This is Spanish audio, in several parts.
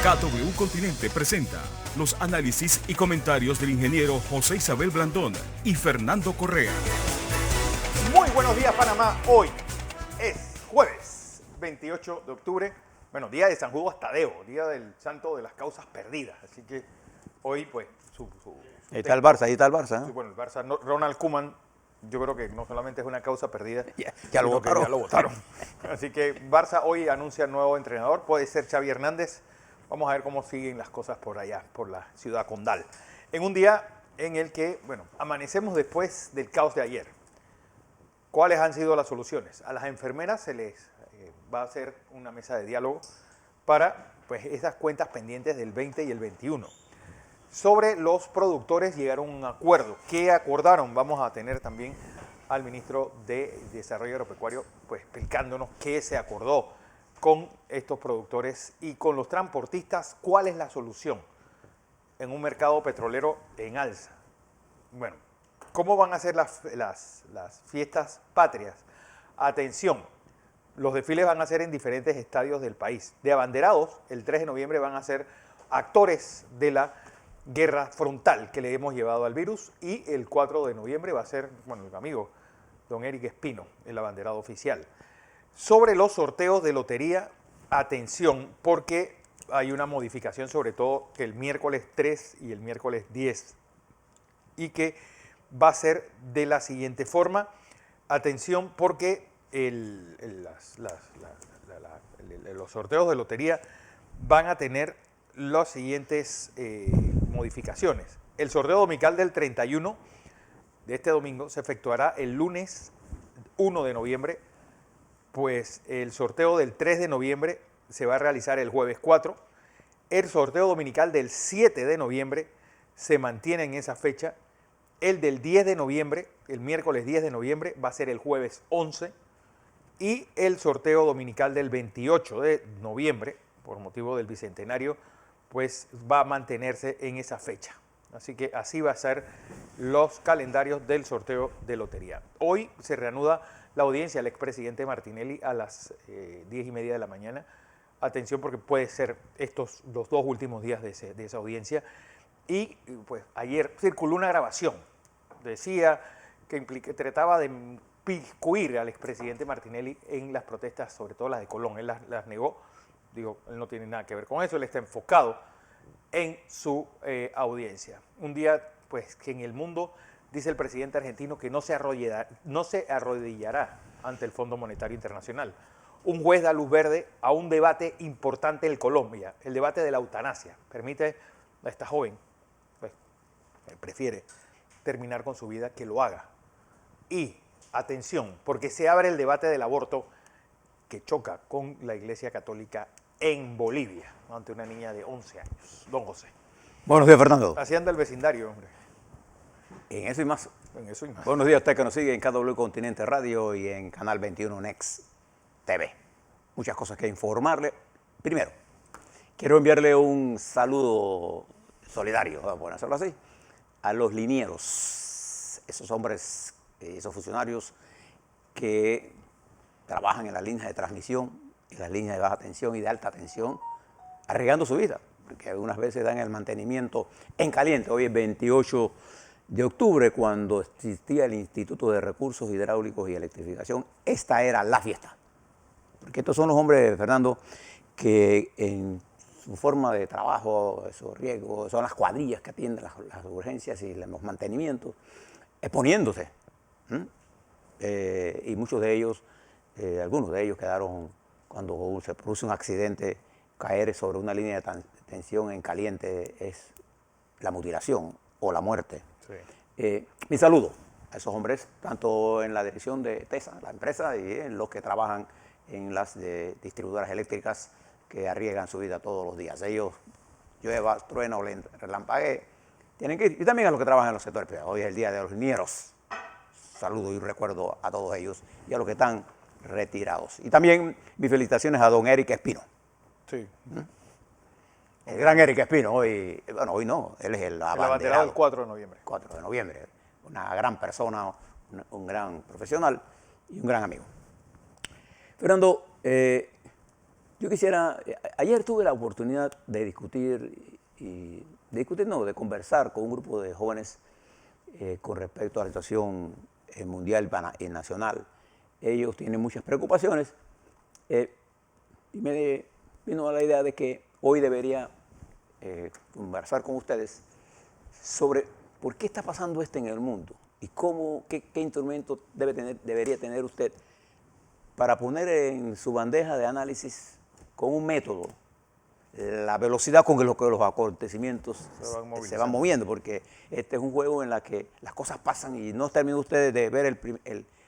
KW Continente presenta los análisis y comentarios del ingeniero José Isabel Blandón y Fernando Correa. Muy buenos días, Panamá. Hoy es jueves 28 de octubre. Bueno, día de San Judas Tadeo, día del santo de las causas perdidas. Así que hoy, pues, ahí está el Barça, ¿eh? Bueno, el Barça, Ronald Koeman, yo creo que no solamente es una causa perdida, ya lo votaron. Ya lo votaron. Así que Barça hoy anuncia nuevo entrenador, puede ser Xavi Hernández. Vamos a ver cómo siguen las cosas por allá, por la ciudad condal. En un día en el que, bueno, amanecemos después del caos de ayer. ¿Cuáles han sido las soluciones? A las enfermeras se les va a hacer una mesa de diálogo para, pues, esas cuentas pendientes del 20 y el 21. Sobre los productores llegaron a un acuerdo. ¿Qué acordaron? Vamos a tener también al ministro de Desarrollo Agropecuario, pues, explicándonos qué se acordó con estos productores y con los transportistas. ¿Cuál es la solución en un mercado petrolero en alza? Bueno, ¿cómo van a ser las fiestas patrias? Atención, los desfiles van a ser en diferentes estadios del país. De abanderados, el 3 de noviembre van a ser actores de la guerra frontal que le hemos llevado al virus, y el 4 de noviembre va a ser, bueno, el amigo don Eric Espino, el abanderado oficial. Sobre los sorteos de lotería, atención, porque hay una modificación, sobre todo que el miércoles 3 y el miércoles 10, y que va a ser de la siguiente forma. Atención, porque los sorteos de lotería van a tener las siguientes modificaciones. El sorteo dominical del 31 de este domingo se efectuará el lunes 1 de noviembre, pues el sorteo del 3 de noviembre se va a realizar el jueves 4. El sorteo dominical del 7 de noviembre se mantiene en esa fecha. El del 10 de noviembre, el miércoles 10 de noviembre, va a ser el jueves 11. Y el sorteo dominical del 28 de noviembre, por motivo del bicentenario, pues va a mantenerse en esa fecha. Así que así va a ser los calendarios del sorteo de lotería. Hoy se reanuda la audiencia al expresidente Martinelli a las 10:30 de la mañana. Atención, porque puede ser estos los dos últimos días de esa audiencia. Y pues ayer circuló una grabación. Decía que trataba de piscuir al expresidente Martinelli en las protestas, sobre todo las de Colón. Él las negó. Digo, él no tiene nada que ver con eso. Él está enfocado en su audiencia. Un día, pues, que en el mundo, dice el presidente argentino, que no se arrodillará ante el Fondo Monetario Internacional. Un juez da luz verde a un debate importante en Colombia, el debate de la eutanasia. Permite a esta joven, pues, prefiere terminar con su vida, que lo haga. Y, atención, porque se abre el debate del aborto que choca con la Iglesia Católica en Bolivia, ante una niña de 11 años. Don José. Buenos días, Fernando. Así anda el vecindario, hombre. En eso y más. En eso y más. Buenos días a usted que nos sigue en KW Continente Radio y en Canal 21 Next TV. Muchas cosas que informarle. Primero, quiero enviarle un saludo solidario, por hacerlo así, a los linieros, esos hombres, esos funcionarios que trabajan en las líneas de transmisión, en las líneas de baja tensión y de alta tensión, arriesgando su vida, porque algunas veces dan el mantenimiento en caliente. Hoy es 28 de octubre, cuando existía el Instituto de Recursos Hidráulicos y Electrificación. Esta era la fiesta, porque estos son los hombres, Fernando, que en su forma de trabajo, esos riesgos, son las cuadrillas que atienden las urgencias y los mantenimientos, exponiéndose. Y muchos de ellos, algunos de ellos quedaron, cuando se produce un accidente, caer sobre una línea de tensión en caliente es la mutilación o la muerte. Sí. Mi saludo a esos hombres, tanto en la dirección de TESA, la empresa, y en los que trabajan en las distribuidoras eléctricas, que arriesgan su vida todos los días. Ellos, llueva, trueno, relampaguee, tienen que ir. Y también a los que trabajan en los sectores privados. Hoy es el Día de los Linieros. Saludo y recuerdo a todos ellos y a los que están retirados. Y también mis felicitaciones a don Eric Espino. Sí. El gran Eric Espino, hoy no, él es el abanderado del 4 de noviembre. 4 de noviembre, una gran persona, un gran profesional y un gran amigo. Fernando, Yo quisiera, ayer tuve la oportunidad de de conversar con un grupo de jóvenes con respecto a la situación mundial y nacional. Ellos tienen muchas preocupaciones y me vino a la idea de que hoy debería conversar con ustedes sobre por qué está pasando esto en el mundo y qué instrumento debería tener usted para poner en su bandeja de análisis con un método la velocidad con lo que los acontecimientos se van moviendo, porque este es un juego en el que las cosas pasan y no terminó ustedes de ver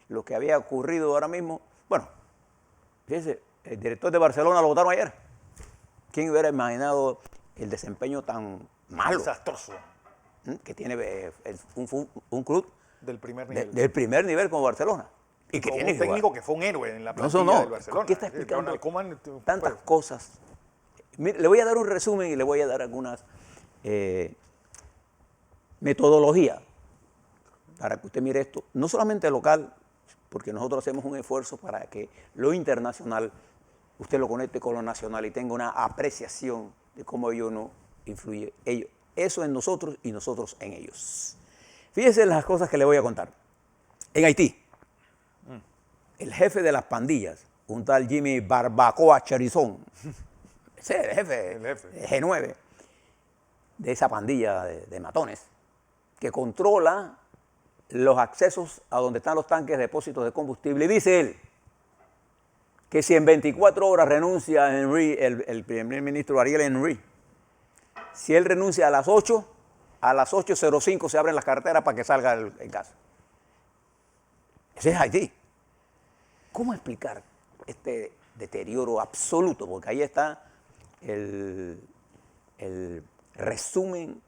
lo que había ocurrido ahora mismo. Bueno, fíjense, el director de Barcelona lo votaron ayer. ¿Quién hubiera imaginado el desempeño tan malo? Desastroso. Que tiene un club Del primer nivel. del primer nivel como Barcelona. Y que Con tiene un técnico que fue un héroe en la No, plantilla del Barcelona. ¿qué está explicando Ronald Koeman, tantas pues, cosas? Mire, le voy a dar un resumen y le voy a dar algunas metodologías para que usted mire esto, no solamente local, porque nosotros hacemos un esfuerzo para que lo internacional usted lo conecte con lo nacional y tenga una apreciación de cómo ello no influye, eso en nosotros y nosotros en ellos. Fíjese las cosas que le voy a contar. En Haití, el jefe de las pandillas, un tal Jimmy Barbacoa Cherizón, ese es el jefe, G9, de esa pandilla de matones, que controla los accesos a donde están los tanques de depósitos de combustible. Y dice él que si en 24 horas renuncia el primer ministro Ariel Henry, si él renuncia a las 8, a las 8:05 se abren las carreteras para que salga el gas. Ese es Haití. ¿Cómo explicar este deterioro absoluto? Porque ahí está el resumen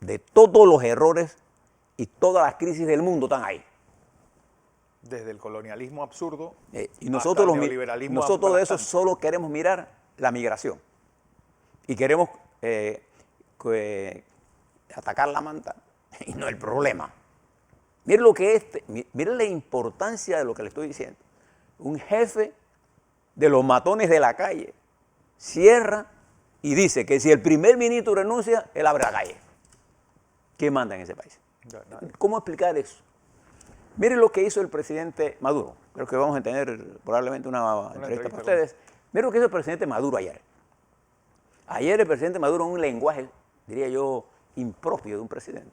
de todos los errores y todas las crisis del mundo están ahí. desde el colonialismo absurdo Y nosotros, hasta el neoliberalismo nosotros de eso aplastante. solo queremos mirar la migración. Y queremos atacar la manta y no el problema. Mire lo que mire la importancia de lo que le estoy diciendo. Un jefe de los matones de la calle cierra y dice que si el primer ministro renuncia, él abre la calle. ¿Quién manda en ese país? ¿Cómo explicar eso? Mire lo que hizo el presidente Maduro. Creo que vamos a tener probablemente una entrevista para ustedes. Mire lo que hizo el presidente Maduro ayer. Ayer el presidente Maduro, en un lenguaje, diría yo, impropio de un presidente,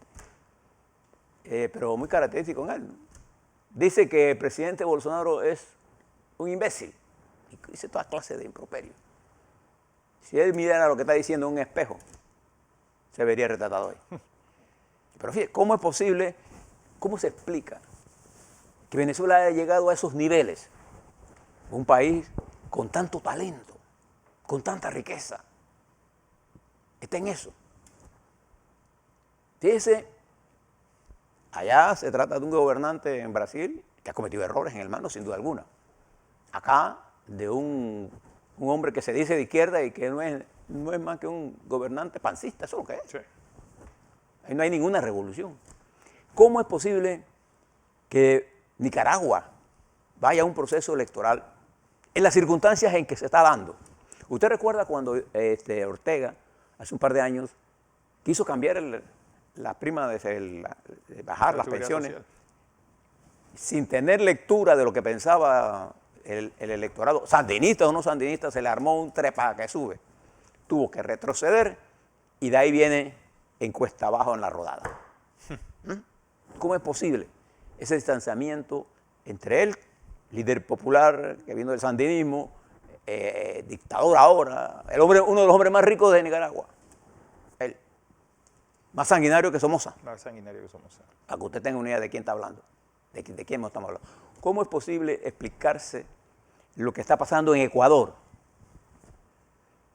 pero muy característico en él, dice que el presidente Bolsonaro es un imbécil. Y dice toda clase de improperio. Si él mirara lo que está diciendo en un espejo, se vería retratado hoy. Pero fíjate, ¿cómo es posible, cómo se explica que Venezuela haya llegado a esos niveles? Un país con tanto talento, con tanta riqueza, está en eso. Fíjese, allá se trata de un gobernante en Brasil que ha cometido errores en el mando, sin duda alguna. Acá, de un hombre que se dice de izquierda y que no es más que un gobernante pancista, eso es lo que es. Sí. Ahí no hay ninguna revolución. ¿Cómo es posible que Nicaragua vaya a un proceso electoral en las circunstancias en que se está dando? Usted recuerda cuando Ortega, hace un par de años, quiso cambiar la prima de bajar las pensiones social, sin tener lectura de lo que pensaba el electorado, sandinista o no sandinista, se le armó un trepa que sube. Tuvo que retroceder y de ahí viene encuesta abajo en la rodada. ¿Cómo es posible ese distanciamiento entre él, líder popular que vino del sandinismo, dictador ahora, uno de los hombres más ricos de Nicaragua, él, más sanguinario que Somoza? Más sanguinario que Somoza. Para que usted tenga una idea de quién está hablando, de quién estamos hablando. ¿Cómo es posible explicarse lo que está pasando en Ecuador?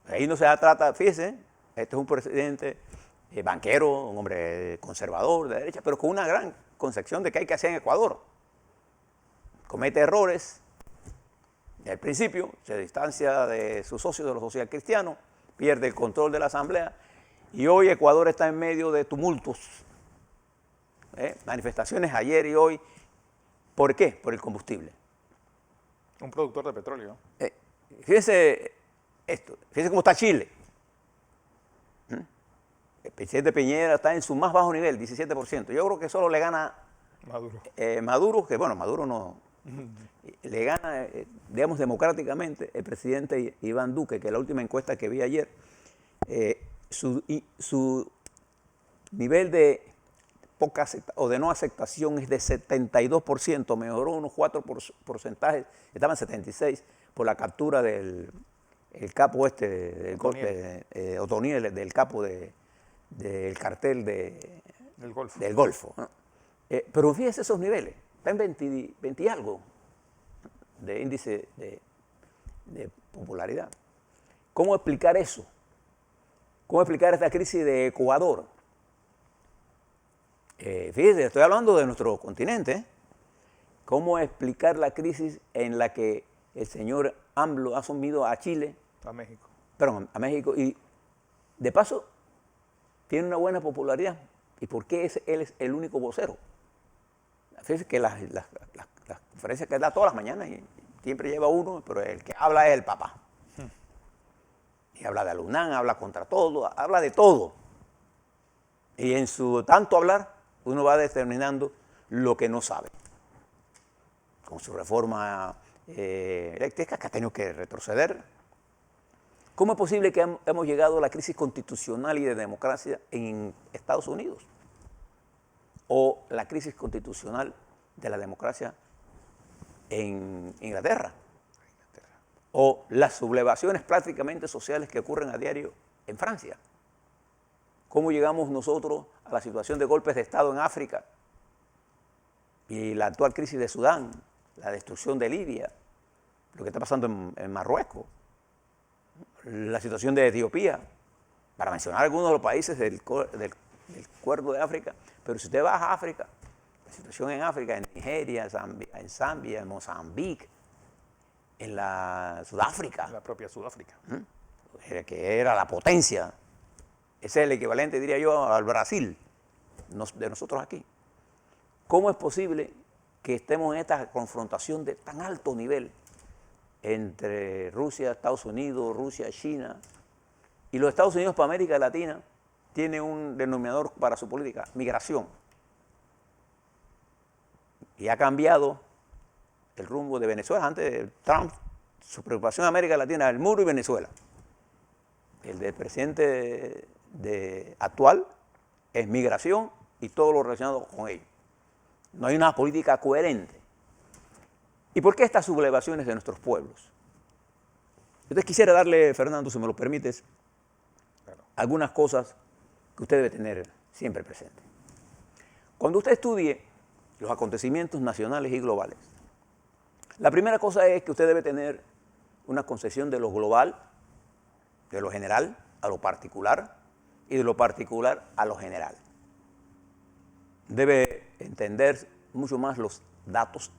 Ahí no se trata, fíjese, este es un presidente banquero, un hombre conservador, de derecha, pero con una gran concepción de qué hay que hacer en Ecuador. Comete errores, al principio se distancia de sus socios de los socialcristianos, pierde el control de la asamblea y hoy Ecuador está en medio de tumultos, manifestaciones ayer y hoy. ¿Por qué? Por el combustible. Un productor de petróleo. Fíjense, esto. Fíjense cómo está Chile. El presidente Piñera está en su más bajo nivel, 17%. Yo creo que solo le gana Maduro. Maduro, que bueno, Maduro no. Le gana, digamos, democráticamente el presidente Iván Duque, que la última encuesta que vi ayer, su nivel de o de no aceptación es de 72%, mejoró unos 4 porcentajes, estaba en 76 por la captura del capo del golpe, Otoniel, del capo del cartel del Golfo. ¿No? Pero fíjese esos niveles, está en 20 y algo de índice de popularidad. ¿Cómo explicar eso? ¿Cómo explicar esta crisis de Ecuador? Fíjese, estoy hablando de nuestro continente. ¿Cómo explicar la crisis en la que el señor AMLO ha sumido a Chile? A México. Perdón, a México. Y de paso, tiene una buena popularidad. ¿Y por qué él es el único vocero? Fíjese que las conferencias que da todas las mañanas, y siempre lleva uno, pero el que habla es el papá. Y habla de Alunán, habla contra todo, habla de todo. Y en su tanto hablar, uno va determinando lo que no sabe. Con su reforma eléctrica, que ha tenido que retroceder. ¿Cómo es posible que hemos llegado a la crisis constitucional y de democracia en Estados Unidos? O la crisis constitucional de la democracia en Inglaterra. O las sublevaciones prácticamente sociales que ocurren a diario en Francia. ¿Cómo llegamos nosotros a la situación de golpes de Estado en África? Y la actual crisis de Sudán, la destrucción de Libia, lo que está pasando en Marruecos, la situación de Etiopía, para mencionar algunos de los países del Cuerno de África. Pero si usted va a África, la situación en África, en Nigeria, en Zambia, en Mozambique, en la Sudáfrica. La propia Sudáfrica. Que era la potencia. Ese es el equivalente, diría yo, al Brasil, de nosotros aquí. ¿Cómo es posible que estemos en esta confrontación de tan alto nivel entre Rusia, Estados Unidos, Rusia, China? Y los Estados Unidos para América Latina tiene un denominador para su política, migración. Y ha cambiado el rumbo de Venezuela. Antes de Trump, su preocupación en América Latina era el muro y Venezuela. El del presidente actual es migración y todo lo relacionado con ello. No hay una política coherente. ¿Y por qué estas sublevaciones de nuestros pueblos? Entonces quisiera darle, Fernando, si me lo permites, algunas cosas que usted debe tener siempre presente. Cuando usted estudie los acontecimientos nacionales y globales, la primera cosa es que usted debe tener una concepción de lo global, de lo general a lo particular y de lo particular a lo general. Debe entender mucho más los datos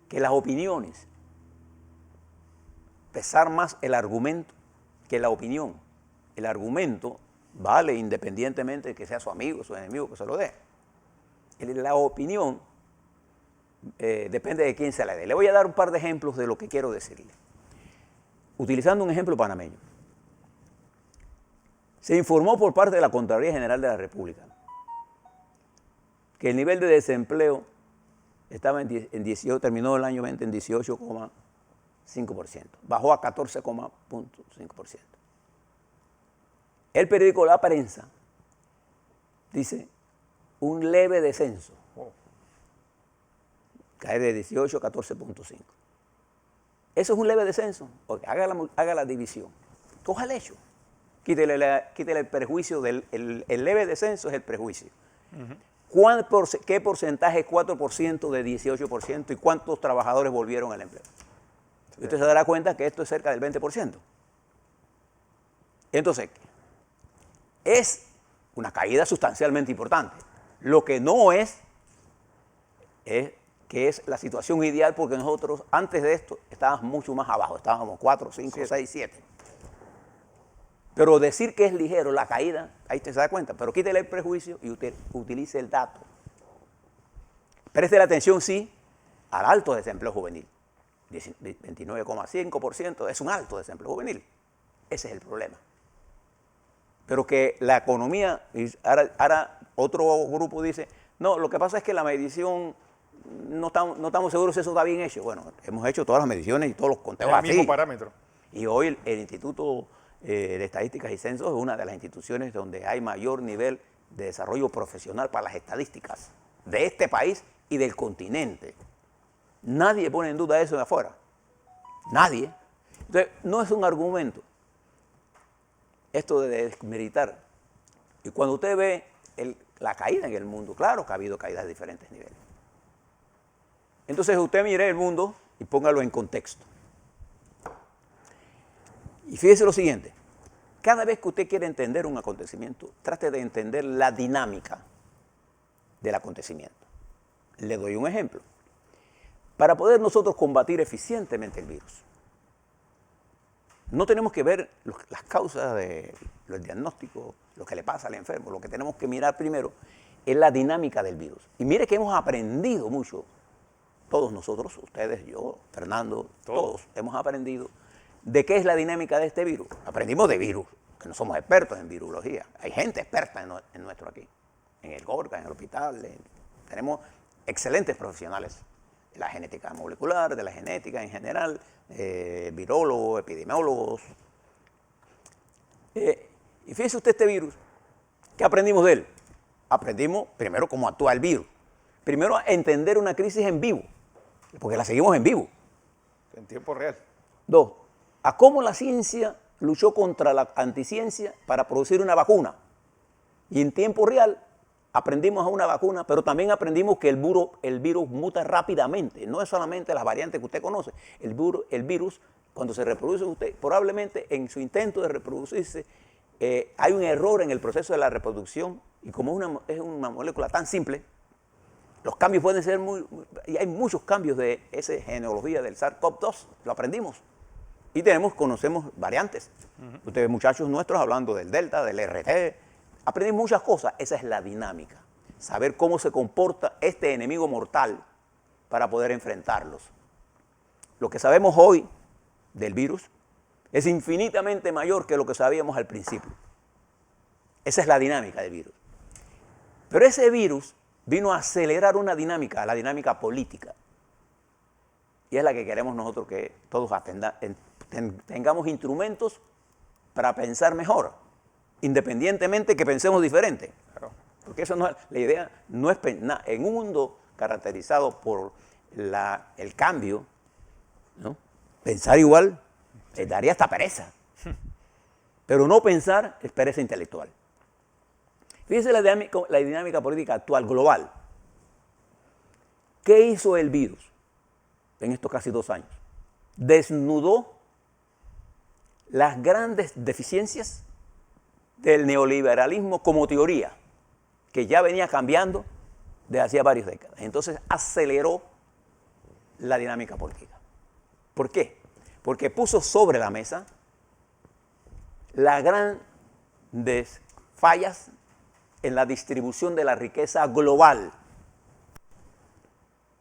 que las opiniones, pesar más el argumento que la opinión. El argumento vale independientemente de que sea su amigo, su enemigo, que se lo dé. La opinión depende de quién se la dé. Le voy a dar un par de ejemplos de lo que quiero decirle. Utilizando un ejemplo panameño. Se informó por parte de la Contraloría General de la República que el nivel de desempleo estaba en 18, terminó el año 20 en 18,5%, bajó a 14,5%. El periódico La Prensa dice un leve descenso, cae de 18 a 14,5. Eso es un leve descenso. Haga la división. Coja el hecho. Quítele el perjuicio el leve descenso es el prejuicio. ¿Qué porcentaje es 4% de 18% y cuántos trabajadores volvieron al empleo? Sí. Usted se dará cuenta que esto es cerca del 20%. Entonces, es una caída sustancialmente importante. Lo que no es que es la situación ideal, porque nosotros antes de esto estábamos mucho más abajo, estábamos 4, 5, 6, 7. Pero decir que es ligero la caída, ahí usted se da cuenta, pero quítele el prejuicio y usted utilice el dato. Preste la atención, sí, al alto desempleo juvenil. 29,5%, es un alto desempleo juvenil. Ese es el problema. Pero que la economía, ahora otro grupo dice, no, lo que pasa es que la medición no estamos seguros si eso está bien hecho. Bueno, hemos hecho todas las mediciones y todos los conteos El así. mismo parámetro. Y hoy el Instituto de Estadísticas y Censos es una de las instituciones donde hay mayor nivel de desarrollo profesional para las estadísticas de este país y del continente. Nadie pone en duda eso de afuera. Nadie. Entonces, no es un argumento esto de desmeritar. Y cuando usted ve la caída en el mundo, claro que ha habido caídas de diferentes niveles. Entonces usted mire el mundo y póngalo en contexto. Y fíjese lo siguiente, cada vez que usted quiere entender un acontecimiento, trate de entender la dinámica del acontecimiento. Le doy un ejemplo. Para poder nosotros combatir eficientemente el virus, no tenemos que ver las causas de los diagnósticos, lo que le pasa al enfermo. Lo que tenemos que mirar primero es la dinámica del virus. Y mire que hemos aprendido mucho, todos nosotros, ustedes, yo, Fernando, todos hemos aprendido de qué es la dinámica de este virus. Aprendimos de virus, que no somos expertos en virología. Hay gente experta en nuestro aquí, en el Gorka, en el hospital. Tenemos excelentes profesionales de la genética molecular, de la genética en general, virólogos, epidemiólogos. Y fíjese usted este virus, ¿qué aprendimos de él? Aprendimos primero cómo actúa el virus. Primero a entender una crisis en vivo, porque la seguimos en vivo. En tiempo real. 2, a cómo la ciencia luchó contra la anticiencia para producir una vacuna. Y en tiempo real aprendimos a una vacuna, pero también aprendimos que el virus muta rápidamente. No es solamente las variantes que usted conoce. El virus, cuando se reproduce usted, probablemente en su intento de reproducirse, hay un error en el proceso de la reproducción. Y como es una molécula tan simple, los cambios pueden ser y hay muchos cambios de esa genealogía del SARS-CoV-2, lo aprendimos. Y conocemos variantes. Ustedes, muchachos nuestros, hablando del Delta, del RT, aprendimos muchas cosas. Esa es la dinámica. Saber cómo se comporta este enemigo mortal para poder enfrentarlos. Lo que sabemos hoy del virus es infinitamente mayor que lo que sabíamos al principio. Esa es la dinámica del virus. Pero ese virus vino a acelerar una dinámica, la dinámica política. Y es la que queremos nosotros que todos tengamos instrumentos para pensar mejor, independientemente que pensemos diferente. Claro. Porque eso no es, la idea no es en un mundo caracterizado por el cambio, ¿no? Pensar igual daría hasta pereza. Pero no pensar es pereza intelectual. Fíjense la dinámica política actual, global. ¿Qué hizo el virus en estos casi 2 años? Desnudó las grandes deficiencias del neoliberalismo como teoría, que ya venía cambiando desde hacía varias décadas. Entonces aceleró la dinámica política. ¿Por qué? Porque puso sobre la mesa las grandes fallas en la distribución de la riqueza global.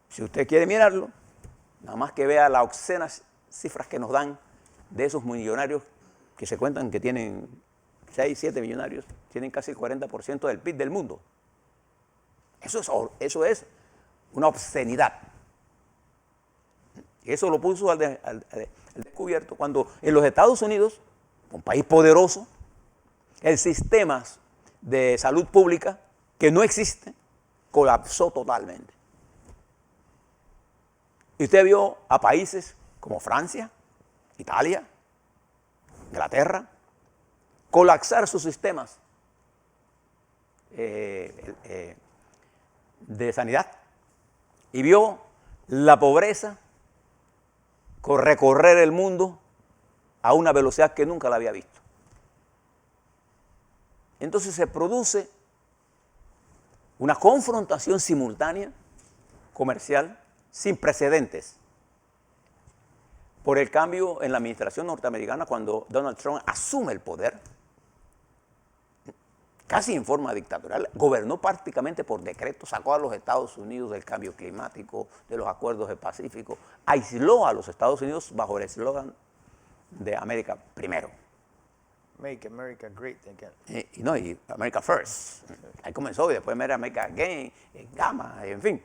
Si usted quiere mirarlo, nada más que vea las obscenas cifras que nos dan de esos millonarios que se cuentan que tienen 6, 7 millonarios, tienen casi el 40% del PIB del mundo. Eso es una obscenidad. Y eso lo puso al descubierto cuando en los Estados Unidos, un país poderoso, el sistema de salud pública, que no existe, colapsó totalmente. Y usted vio a países como Francia, Italia, Inglaterra, colapsar sus sistemas de sanidad. Y vio la pobreza recorrer el mundo a una velocidad que nunca la había visto. Entonces se produce una confrontación simultánea comercial sin precedentes por el cambio en la administración norteamericana cuando Donald Trump asume el poder. casi en forma dictatorial, gobernó prácticamente por decreto, sacó a los Estados Unidos del cambio climático, de los acuerdos del Pacífico, aisló a los Estados Unidos bajo el eslogan de América primero. Make America great again. Y America First. Ahí comenzó y después America Again, Gamma, en fin.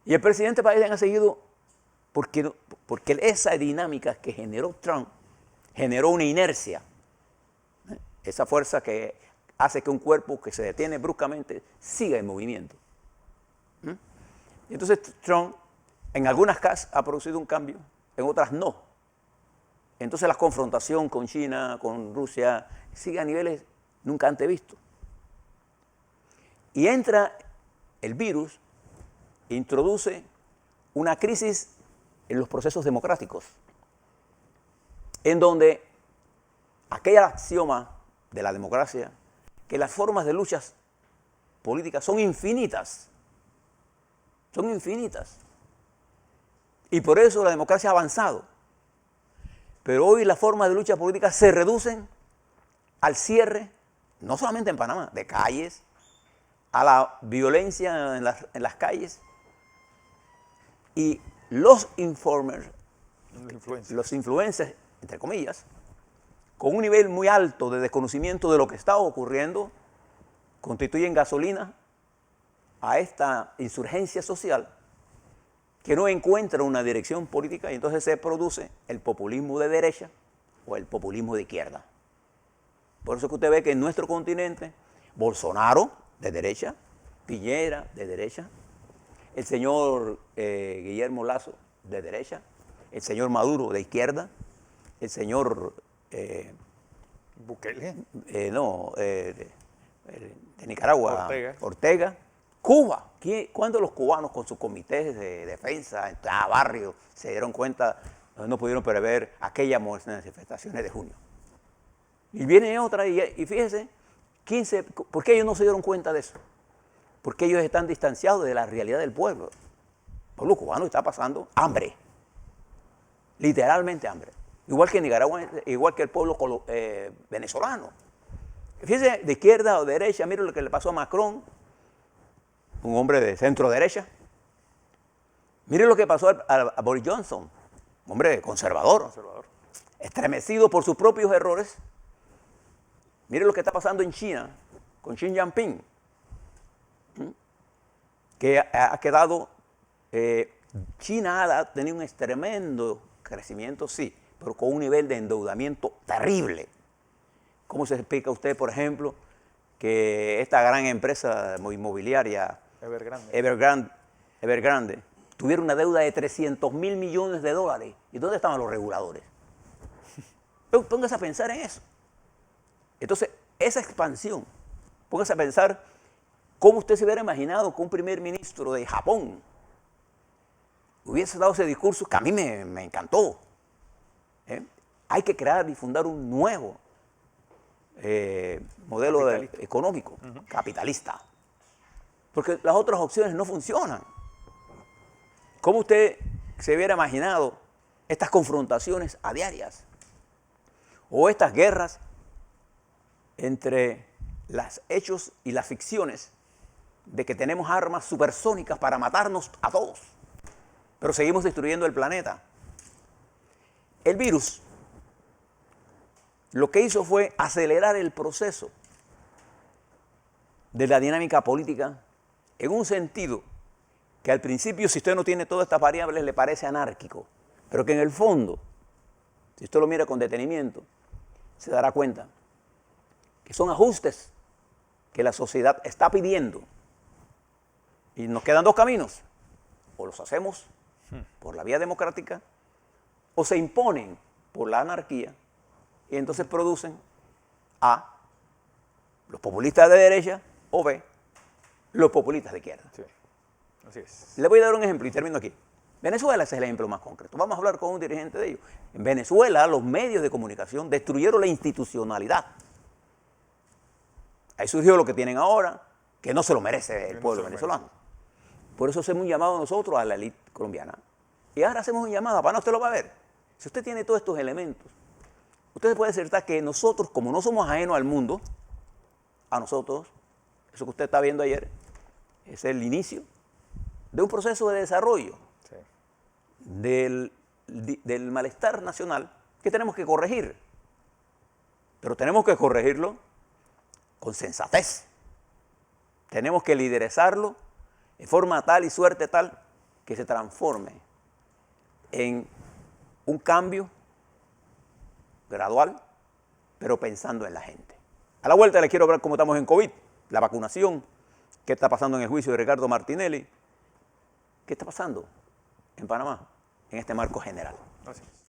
Y el presidente Biden ha seguido porque esa dinámica que generó Trump generó una inercia. Esa fuerza que hace que un cuerpo que se detiene bruscamente siga en movimiento. Y entonces Trump en algunas casas ha producido un cambio, en otras no. Entonces la confrontación con China, con Rusia, sigue a niveles nunca antes vistos. Y entra el virus, introduce una crisis en los procesos democráticos, en donde aquel axioma de la democracia, que las formas de luchas políticas son infinitas. Son infinitas. Y por eso la democracia ha avanzado. Pero hoy las formas de lucha política se reducen al cierre, no solamente en Panamá, de calles, a la violencia en las calles. Y los informers, los influencers, entre comillas, con un nivel muy alto de desconocimiento de lo que está ocurriendo, constituyen gasolina a esta insurgencia social que no encuentra una dirección política y entonces se produce el populismo de derecha o el populismo de izquierda. Por eso es que usted ve que en nuestro continente, Bolsonaro de derecha, Piñera de derecha, el señor Guillermo Lasso de derecha, el señor Maduro de izquierda, el señor Bukele. De Nicaragua, Ortega. Cuba. ¿Cuándo los cubanos con sus comités de defensa en cada barrio se dieron cuenta, no pudieron prever aquellas manifestaciones de junio? Y viene otra y fíjese, ¿por qué ellos no se dieron cuenta de eso? Porque ellos están distanciados de la realidad del pueblo. El pueblo cubano está pasando hambre, literalmente hambre. Igual que Nicaragua, igual que el pueblo venezolano. Fíjese, de izquierda o derecha, mire lo que le pasó a Macron, un hombre de centro derecha. Mire lo que pasó a Boris Johnson, un hombre conservador, estremecido por sus propios errores. Mire lo que está pasando en China, con Xi Jinping, que ha quedado, China ha tenido un tremendo crecimiento, sí, pero con un nivel de endeudamiento terrible. ¿Cómo se explica usted, por ejemplo, que esta gran empresa inmobiliaria, Evergrande, tuviera una deuda de 300 mil millones de dólares? ¿Y dónde estaban los reguladores? Póngase a pensar en eso. Entonces, esa expansión, póngase a pensar cómo usted se hubiera imaginado que un primer ministro de Japón hubiese dado ese discurso que a mí me encantó. Hay que crear y fundar un nuevo modelo económico, capitalista. Porque las otras opciones no funcionan. ¿Cómo usted se hubiera imaginado estas confrontaciones a diarias? O estas guerras entre los hechos y las ficciones de que tenemos armas supersónicas para matarnos a todos, pero seguimos destruyendo el planeta. El virus lo que hizo fue acelerar el proceso de la dinámica política en un sentido que al principio, si usted no tiene todas estas variables, le parece anárquico, pero que en el fondo, si usted lo mira con detenimiento, se dará cuenta que son ajustes que la sociedad está pidiendo. Y nos quedan dos caminos: o los hacemos por la vía democrática, o se imponen por la anarquía, y entonces producen A, los populistas de derecha, o B, los populistas de izquierda. Sí, así es. Le voy a dar un ejemplo y termino aquí. Venezuela es el ejemplo más concreto. Vamos a hablar con un dirigente de ellos. En Venezuela, los medios de comunicación destruyeron la institucionalidad. Ahí surgió lo que tienen ahora, que no se lo merece el pueblo venezolano. Por eso hacemos un llamado nosotros a la élite colombiana. Y ahora hacemos un llamado, para usted lo va a ver. Si usted tiene todos estos elementos, usted puede acertar que nosotros, como no somos ajenos al mundo, a nosotros, eso que usted está viendo ayer, es el inicio de un proceso de desarrollo Sí. del malestar nacional que tenemos que corregir. Pero tenemos que corregirlo con sensatez. Tenemos que liderazarlo de forma tal y suerte tal que se transforme en un cambio gradual, pero pensando en la gente. A la vuelta les quiero hablar cómo estamos en COVID, la vacunación, qué está pasando en el juicio de Ricardo Martinelli, qué está pasando en Panamá en este marco general. Así es.